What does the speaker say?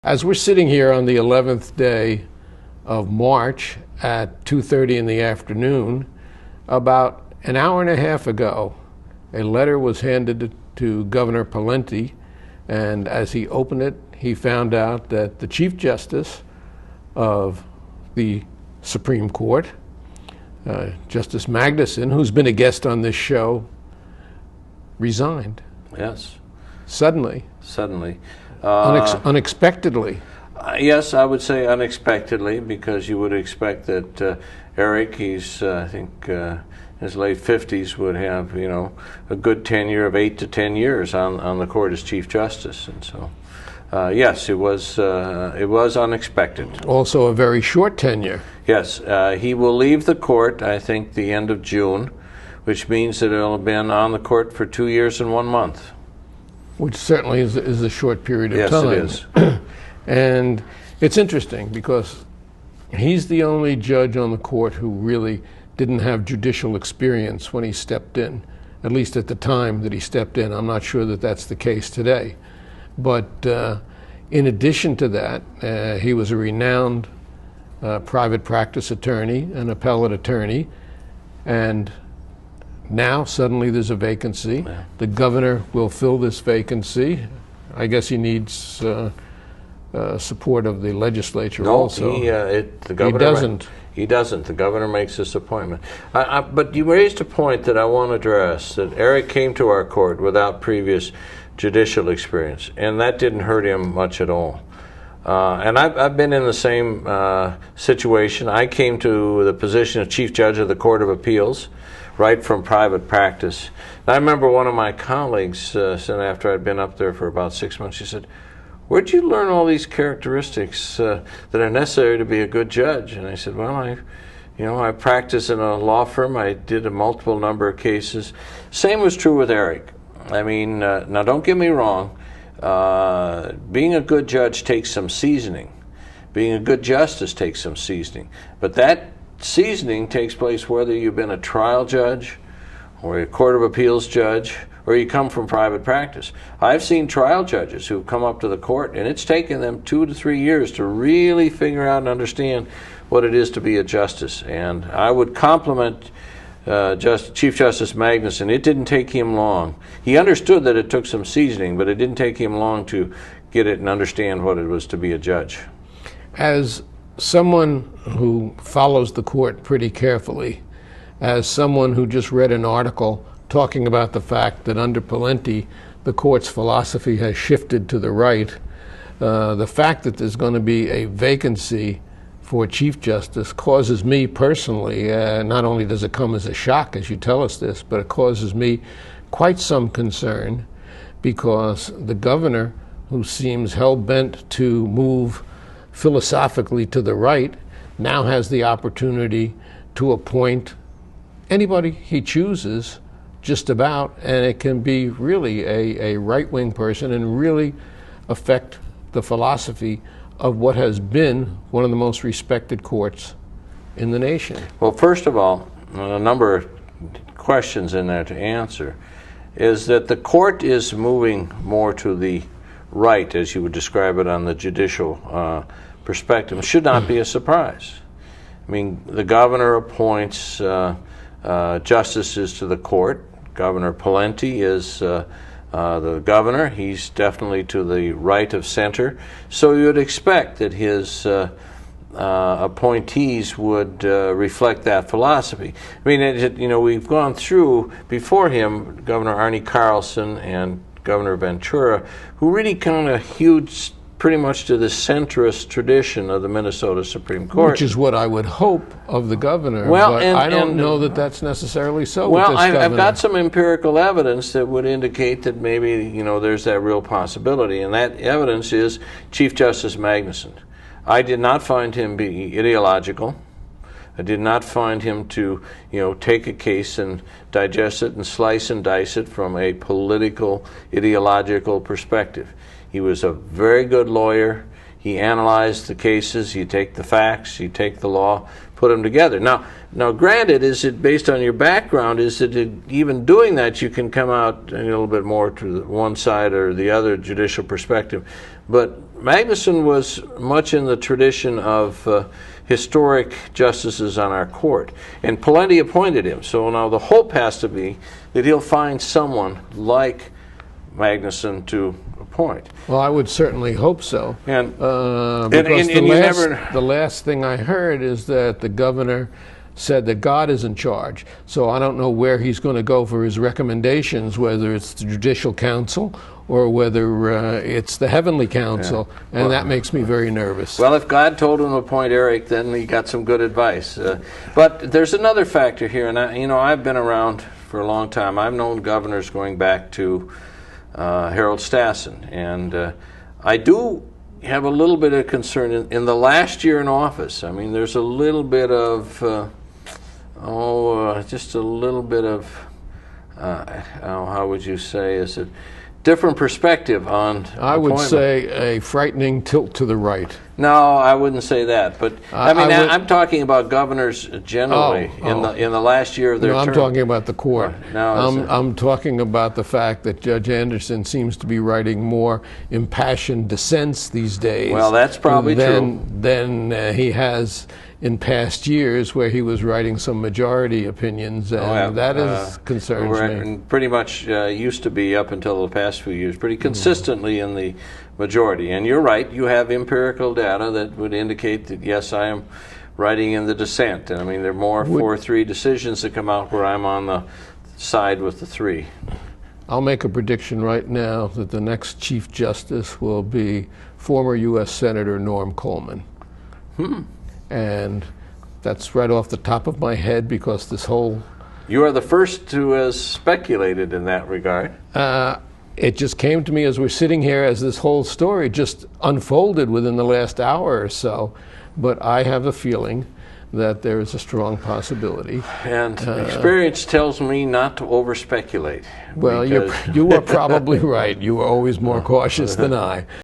As we're sitting here on the 11th day of March at 2:30 in the afternoon, about an hour and a half ago, a letter was handed to Governor Pawlenty, and as he opened it, he found out that the Chief Justice of the Supreme Court, Justice Magnuson, who's been a guest on this show, resigned. Yes. Suddenly. Unexpectedly. Yes, I would say unexpectedly, because you would expect that Eric, he's I think in his late 50s, would have a good tenure of 8 to 10 years on the court as Chief Justice, and so yes, it was unexpected. Also a very short tenure. Yes, he will leave the court, I think, the end of June, which means that he'll have been on the court for 2 years and 1 month. Which certainly is a short period of time. Yes, it is. And it's interesting because he's the only judge on the court who really didn't have judicial experience when he stepped in, at least at the time that he stepped in. I'm not sure that that's the case today. But in addition to that, he was a renowned private practice attorney, an appellate attorney, and now suddenly there's a vacancy. Yeah. The governor will fill this vacancy. I guess he needs support of the legislature also. The governor doesn't. He doesn't. The governor makes this appointment. But you raised a point that I want to address, that Eric came to our court without previous judicial experience, and that didn't hurt him much at all. And I've been in the same situation. I came to the position of Chief Judge of the Court of Appeals right from private practice. And I remember one of my colleagues said, after I'd been up there for about 6 months, she said, "Where'd you learn all these characteristics that are necessary to be a good judge?" And I said, "Well, I practice in a law firm. I did a multiple number of cases." Same was true with Eric. I mean, now don't get me wrong. Being a good judge takes some seasoning. Being a good justice takes some seasoning. But that seasoning takes place whether you've been a trial judge or a court of appeals judge or you come from private practice. I've seen trial judges who've come up to the court, and it's taken them 2 to 3 years to really figure out and understand what it is to be a justice. And I would compliment Chief Justice Magnuson. It didn't take him long. He understood that it took some seasoning, but it didn't take him long to get it and understand what it was to be a judge. As someone who follows the court pretty carefully, as someone who just read an article talking about the fact that under Pawlenty, the court's philosophy has shifted to the right, the fact that there's going to be a vacancy for Chief Justice causes me personally, not only does it come as a shock as you tell us this, but it causes me quite some concern, because the governor, who seems hell-bent to move philosophically to the right, now has the opportunity to appoint anybody he chooses, just about, and it can be really a right-wing person and really affect the philosophy of what has been one of the most respected courts in the nation. Well, first of all, a number of questions in there to answer is that the court is moving more to the right, as you would describe it on the judicial perspective. It should not be a surprise. I mean, the governor appoints justices to the court. Governor Pawlenty is the governor. He's definitely to the right of center. So you would expect that his appointees would reflect that philosophy. I mean, we've gone through before him Governor Arne Carlson and Governor Ventura, who really kind of hewed pretty much to the centrist tradition of the Minnesota Supreme Court. Which is what I would hope of the governor, well, but I don't know that that's necessarily so well, with this governor. I've got some empirical evidence that would indicate that maybe, there's that real possibility, and that evidence is Chief Justice Magnuson. I did not find him be ideological. I did not find him to, take a case and digest it and slice and dice it from a political, ideological perspective. He was a very good lawyer. He he analyzed the cases, you take the facts, you take the law, put them together. Now, granted, is it based on your background? Is it even doing that you can come out a little bit more to one side or the other judicial perspective? But Mangunson was much in the tradition of historic justices on our court, and Palenti appointed him. So now the hope has to be that he'll find someone like Mangunson to appoint. Well, I would certainly hope so. And Because the last thing I heard is that the governor said that God is in charge. So I don't know where he's going to go for his recommendations, whether it's the Judicial Council or whether it's the Heavenly Council, and that makes me very nervous. Well, if God told him to appoint Eric, then he got some good advice. But there's another factor here, and I've been around for a long time. I've known governors going back to Harold Stassen, and I do have a little bit of concern in the last year in office. I mean, there's a little bit of, just a little bit of, how would you say, is it different perspective on I would say a frightening tilt to the right. No, I wouldn't say that. But I'm talking about governors generally in the last year of their term. I'm talking about the court. No, I'm talking about the fact that Judge Anderson seems to be writing more impassioned dissents these days. Well, that's probably true. Than he has in past years, where he was writing some majority opinions, and that concerns me. And pretty much used to be, up until the past few years, pretty consistently in the majority. And you're right, you have empirical data that would indicate that, yes, I am writing in the dissent. And I mean, there are more 4-3 decisions that come out where I'm on the side with the 3. I'll make a prediction right now that the next Chief Justice will be former U.S. Senator Norm Coleman. And that's right off the top of my head, because this whole... You are the first who has speculated in that regard. It just came to me as we're sitting here, as this whole story just unfolded within the last hour or so. But I have a feeling that there is a strong possibility. And experience tells me not to over-speculate. Well, you are probably right. You are always more cautious than I.